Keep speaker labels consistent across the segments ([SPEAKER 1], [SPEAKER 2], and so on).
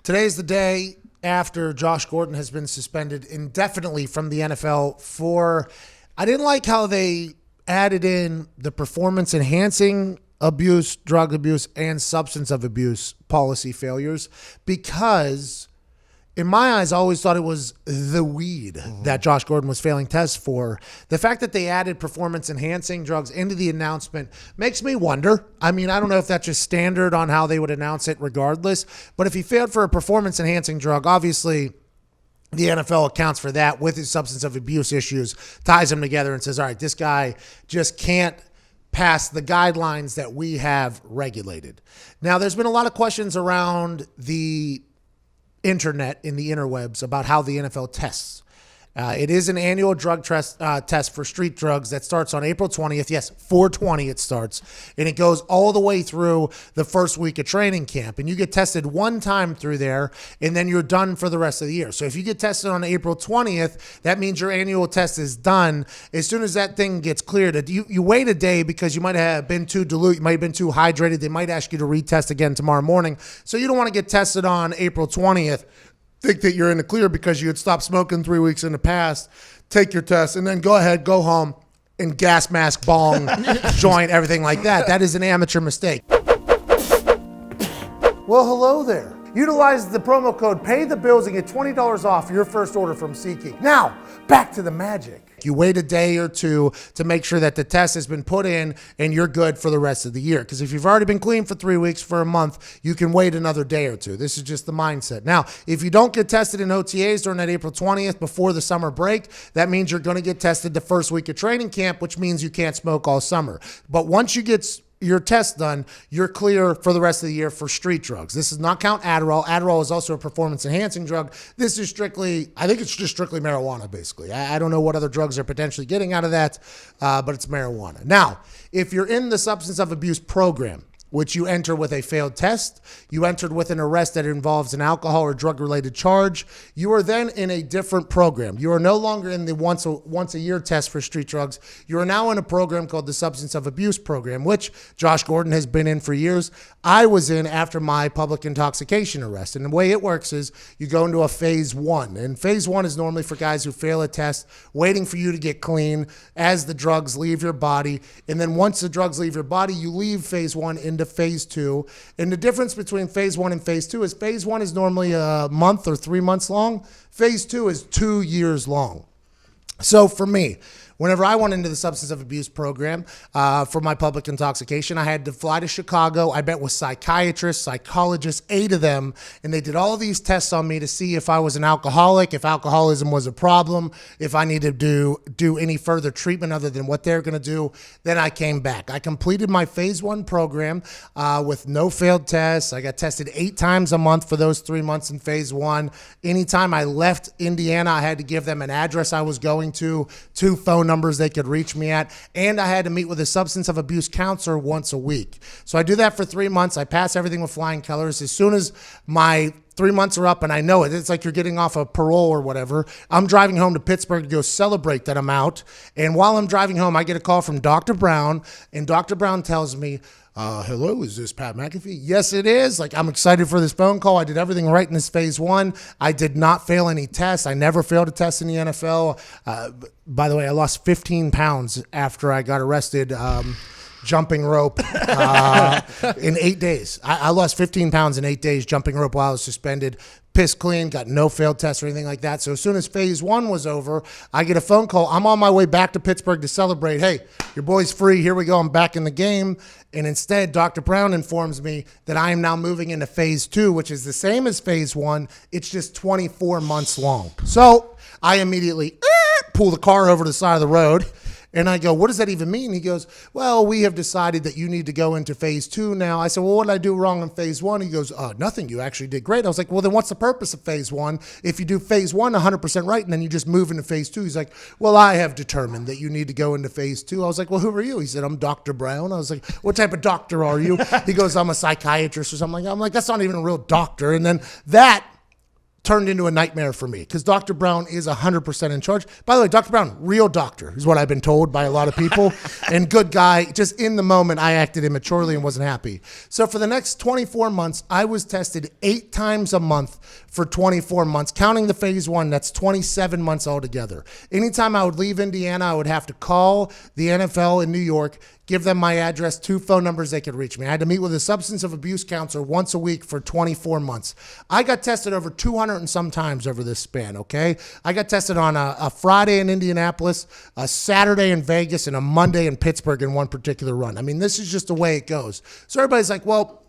[SPEAKER 1] Today's the day after Josh Gordon has been suspended indefinitely from the NFL for, I didn't like how they added in the performance enhancing abuse, drug abuse, and substance of abuse policy failures, because in my eyes, I always thought it was the weed that Josh Gordon was failing tests for. The fact that they added performance-enhancing drugs into the announcement makes me wonder. I mean, I don't know if that's just standard on how they would announce it regardless, but if he failed for a performance-enhancing drug, obviously the NFL accounts for that with his substance of abuse issues, ties them together and says, all right, this guy just can't pass the guidelines that we have regulated. Now, there's been a lot of questions around the internet, in the interwebs, about how the NFL tests. It is an annual drug test for street drugs that starts on April 20th. Yes, 4/20 it starts. And it goes all the way through the first week of training camp. And you get tested one time through there, and then you're done for the rest of the year. So if you get tested on April 20th, that means your annual test is done. As soon as that thing gets cleared, you wait a day because you might have been too dilute, you might have been too hydrated. They might ask you to retest again tomorrow morning. So you don't want to get tested on April 20th. Think that you're in the clear because you had stopped smoking 3 weeks in the past, take your test, and then go ahead, go home, and gas mask, bong, joint, everything like that. That is an amateur mistake. Well, hello there. Utilize the promo code PAYTHEBILLS and get $20 off your first order from SeatGeek. Now, back to the magic. You wait a day or two to make sure that the test has been put in and you're good for the rest of the year. Because if you've already been clean for 3 weeks, for a month, you can wait another day or two. This is just the mindset. Now, if you don't get tested in OTAs during that April 20th before the summer break, that means you're going to get tested the first week of training camp, which means you can't smoke all summer. But once you get your test done, you're clear for the rest of the year for street drugs. This does not count Adderall. Adderall is also a performance-enhancing drug. This is strictly, I think it's just strictly marijuana, basically. I don't know what other drugs they're potentially getting out of that, but it's marijuana. Now, if you're in the substance of abuse program, which you enter with a failed test, you entered with an arrest that involves an alcohol or drug-related charge, you are then in a different program. You are no longer in the once a year test for street drugs. You are now in a program called the Substance of Abuse Program, which Josh Gordon has been in for years. I was in after my public intoxication arrest. And the way it works is you go into a phase 1. And phase 1 is normally for guys who fail a test, waiting for you to get clean as the drugs leave your body. And then once the drugs leave your body, you leave phase 1 into phase 2. And the difference between phase 1 and phase 2 is phase 1 is normally a month or 3 months long. Phase 2 is 2 years long. So for me, whenever I went into the substance of abuse program for my public intoxication, I had to fly to Chicago. I met with psychiatrists, psychologists, 8 of them, and they did all these tests on me to see if I was an alcoholic, if alcoholism was a problem, if I needed to do any further treatment other than what they're going to do. Then I came back. I completed my phase 1 program with no failed tests. I got tested 8 times a month for those 3 months in phase 1. Anytime I left Indiana, I had to give them an address I was going to, 2 phone numbers they could reach me at, and I had to meet with a substance of abuse counselor once a week. So I do that for 3 months. I pass everything with flying colors. As soon as my 3 months are up, and I know it, it's like you're getting off of parole or whatever, I'm driving home to Pittsburgh to go celebrate that I'm out. And while I'm driving home, I get a call from Dr. Brown, and Dr. Brown tells me, hello, is this Pat McAfee? Yes, it is. Like, I'm excited for this phone call. I did everything right in this phase 1. I did not fail any tests. I never failed a test in the NFL. By the way, I lost 15 pounds after I got arrested jumping rope in 8 days. I lost 15 pounds in 8 days jumping rope while I was suspended. Pissed clean, got no failed tests or anything like that. So as soon as phase 1 was over, I get a phone call. I'm on my way back to Pittsburgh to celebrate. Hey, your boy's free. Here we go. I'm back in the game. And instead, Dr. Brown informs me that I am now moving into phase 2, which is the same as phase 1. It's just 24 months long. So I immediately pull the car over to the side of the road. And I go, what does that even mean? He goes, well, we have decided that you need to go into phase 2 now. I said, well, what did I do wrong in phase 1? He goes, nothing. You actually did great. I was like, well, then what's the purpose of phase 1? If you do phase 1 100% right, and then you just move into phase 2. He's like, well, I have determined that you need to go into phase 2. I was like, well, who are you? He said, I'm Dr. Brown. I was like, what type of doctor are you? He goes, I'm a psychiatrist or something like that. I'm like, that's not even a real doctor. And then that turned into a nightmare for me because Dr. Brown is 100% in charge. By the way, Dr. Brown, real doctor is what I've been told by a lot of people, and good guy. Just in the moment, I acted immaturely and wasn't happy. So for the next 24 months, I was tested 8 times a month for 24 months, counting the phase 1. That's 27 months altogether. Anytime I would leave Indiana, I would have to call the NFL in New York, give them my address, 2 phone numbers they could reach me. I had to meet with a substance of abuse counselor once a week for 24 months. I got tested over 200 and some times over this span, okay? I got tested on a Friday in Indianapolis, a Saturday in Vegas, and a Monday in Pittsburgh in one particular run. I mean, this is just the way it goes. So everybody's like, well,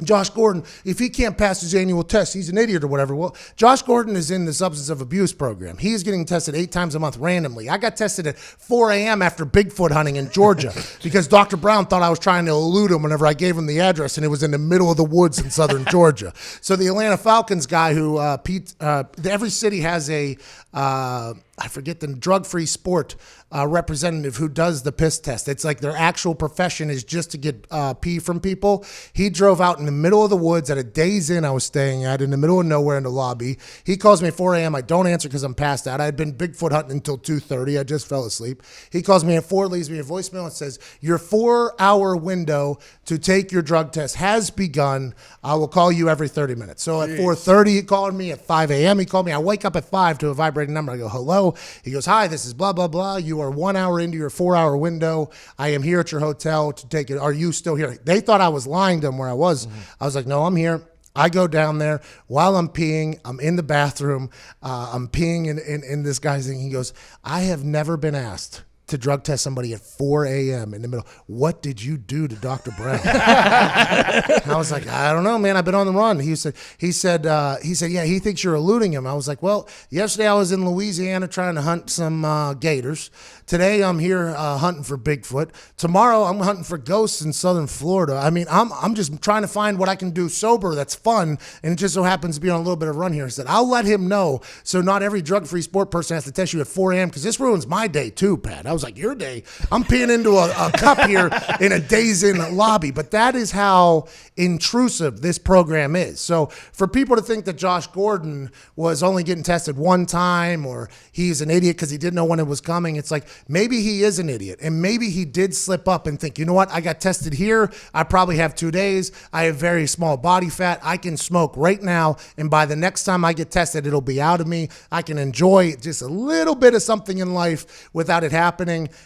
[SPEAKER 1] Josh Gordon, if he can't pass his annual test, he's an idiot or whatever. Well, Josh Gordon is in the substance of abuse program. He's getting tested 8 times a month randomly. I got tested at 4 a.m. after Bigfoot hunting in Georgia because Dr. Brown thought I was trying to elude him whenever I gave him the address, and it was in the middle of the woods in southern Georgia. So the Atlanta Falcons guy who, every city has a, I forget the drug-free sport representative who does the piss test. It's like their actual profession is just to get pee from people. He drove out in the middle of the woods at a Days Inn I was staying at in the middle of nowhere in the lobby. He calls me at 4 a.m. I don't answer because I'm passed out. I had been Bigfoot hunting until 2:30. I just fell asleep. He calls me at 4, leaves me a voicemail and says, your 4-hour window to take your drug test has begun. I will call you every 30 minutes. So at 4:30, he called me. At 5 a.m., he called me. I wake up at 5 to a vibrating number. I go, hello. He goes, hi, this is blah, blah, blah. You are 1 hour into your 4-hour window. I am here at your hotel to take it. Are you still here? They thought I was lying to them where I was. I was like, no, I'm here. I go down there while I'm peeing. I'm in the bathroom. I'm peeing in this guy's thing. He goes, I have never been asked to drug test somebody at 4 a.m. in the middle. What did you do to Dr. Brown? I was like, I don't know, man. I've been on the run. He said, yeah, he thinks you're eluding him. I was like, well, yesterday I was in Louisiana trying to hunt some gators. Today I'm here hunting for Bigfoot. Tomorrow I'm hunting for ghosts in southern Florida. I mean, I'm just trying to find what I can do sober that's fun, and it just so happens to be on a little bit of a run here. I said, I'll let him know so not every drug-free sport person has to test you at 4 a.m. because this ruins my day too, Pat. I was like, your day? I'm peeing into a cup here in a Days Inn lobby. But that is how intrusive this program is. So for people to think that Josh Gordon was only getting tested one time or he's an idiot because he didn't know when it was coming, it's like maybe he is an idiot. And maybe he did slip up and think, you know what? I got tested here. I probably have 2 days. I have very small body fat. I can smoke right now. And by the next time I get tested, it'll be out of me. I can enjoy just a little bit of something in life without it happening.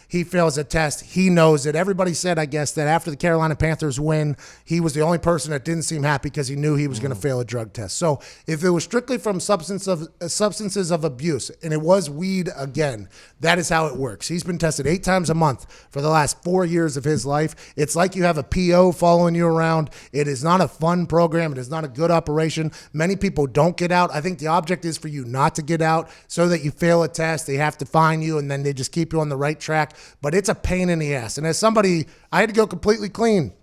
[SPEAKER 1] He fails a test. He knows it. Everybody said, I guess, that after the Carolina Panthers win, he was the only person that didn't seem happy because he knew he was going to fail a drug test. So if it was strictly from substances of abuse, and it was weed again, that is how it works. He's been tested 8 times a month for the last 4 years of his life. It's like you have a PO following you around. It is not a fun program. It is not a good operation. Many people don't get out. I think the object is for you not to get out so that you fail a test. They have to find you, and then they just keep you on the right track. But it's a pain in the ass. And as somebody, I had to go completely clean.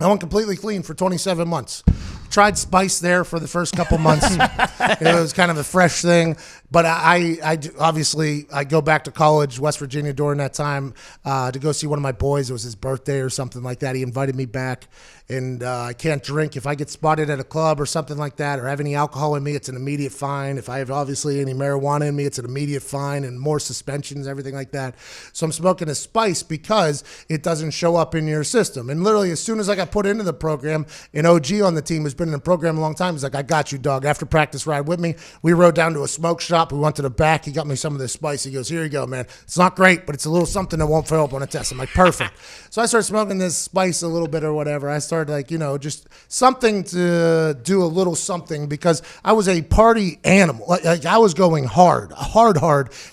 [SPEAKER 1] I went completely clean for 27 months. Tried spice there for the first couple months. It was kind of a fresh thing. But I obviously, I go back to college, West Virginia during that time to go see one of my boys. It was his birthday or something like that. He invited me back. And I can't drink. If I get spotted at a club or something like that or have any alcohol in me, it's an immediate fine. If I have obviously any marijuana in me, it's an immediate fine and more suspensions, everything like that. So I'm smoking a spice because it doesn't show up in your system. And literally as soon as I got put into the program, an OG on the team who's been in the program a long time, he's like, I got you, dog. After practice, ride with me. We rode down to a smoke shop. We went to the back. He got me some of this spice. He goes, here you go, man. It's not great, but it's a little something that won't fail up on a test. I'm like, perfect. So I started smoking this spice a little bit or whatever. I started like, you know, just something to do a little something because I was a party animal. Like I was going hard,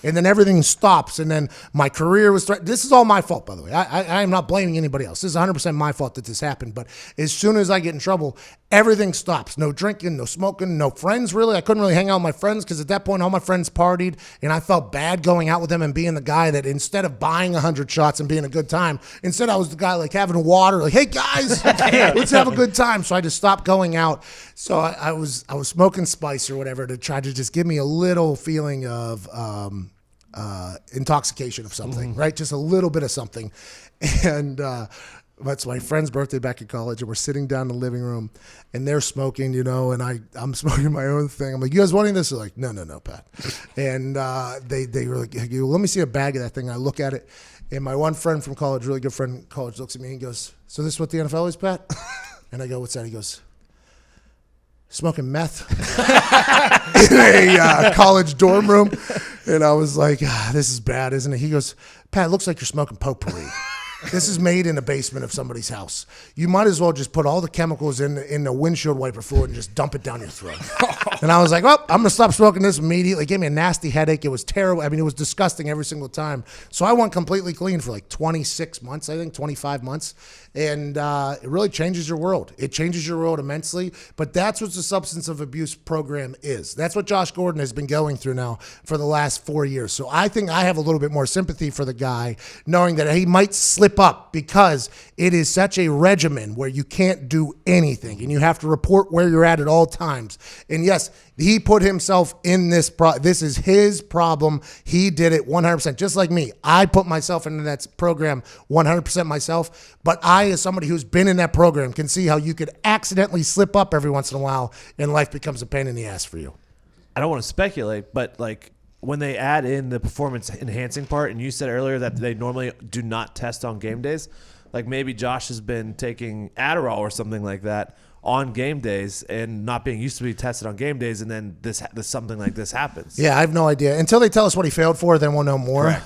[SPEAKER 1] and then everything stops, and then my career was threatened. This is all my fault, by the way. I am not blaming anybody else. This is 100% my fault that this happened. But as soon as I get in trouble, everything stops. No drinking, no smoking, no friends, really. I couldn't really hang out with my friends because at that point, all my friends partied, and I felt bad going out with them and being the guy that instead of buying 100 shots and being a good time, instead I was the guy like having water, like, hey, guys, let's have a good time. So I just stopped going out. So I was smoking spice or whatever to try to just give me a little feeling of intoxication of something, right? Just a little bit of something. And It's my friend's birthday back in college, and we're sitting down in the living room, and they're smoking, and I'm smoking my own thing. I'm like, you guys wanting this? They're like, no, Pat. And they were like, hey, let me see a bag of that thing. I look at it, and my one friend from college, really good friend from college, looks at me and goes, so this is what the NFL is, Pat? And I go, what's that? He goes, smoking meth in a college dorm room. And I was like, this is bad, isn't it? He goes, Pat, it looks like you're smoking potpourri. This is made in the basement of somebody's house. You might as well just put all the chemicals in the windshield wiper fluid and just dump it down your throat. And I was like, well, I'm going to stop smoking this immediately. It gave me a nasty headache. It was terrible. I mean, it was disgusting every single time. So I went completely clean for like 26 months, I think, 25 months. And it really changes your world. It changes your world immensely. But that's what the substance of abuse program is. That's what Josh Gordon has been going through now for the last 4 years. So I think I have a little bit more sympathy for the guy, knowing that he might slip up because it is such a regimen where you can't do anything and you have to report where you're at all times. And yes, he put himself in this. This is his problem. He did it 100%, just like me. I put myself into that program 100% myself. But I, as somebody who's been in that program, can see how you could accidentally slip up every once in a while and life becomes a pain in the ass for you.
[SPEAKER 2] I don't want to speculate, but like when they add in the performance enhancing part, and you said earlier that they normally do not test on game days, like maybe Josh has been taking Adderall or something like that on game days and not being used to be tested on game days, and then this something like this happens.
[SPEAKER 1] Yeah, I have no idea. Until they tell us what he failed for, then we'll know more.
[SPEAKER 2] Correct.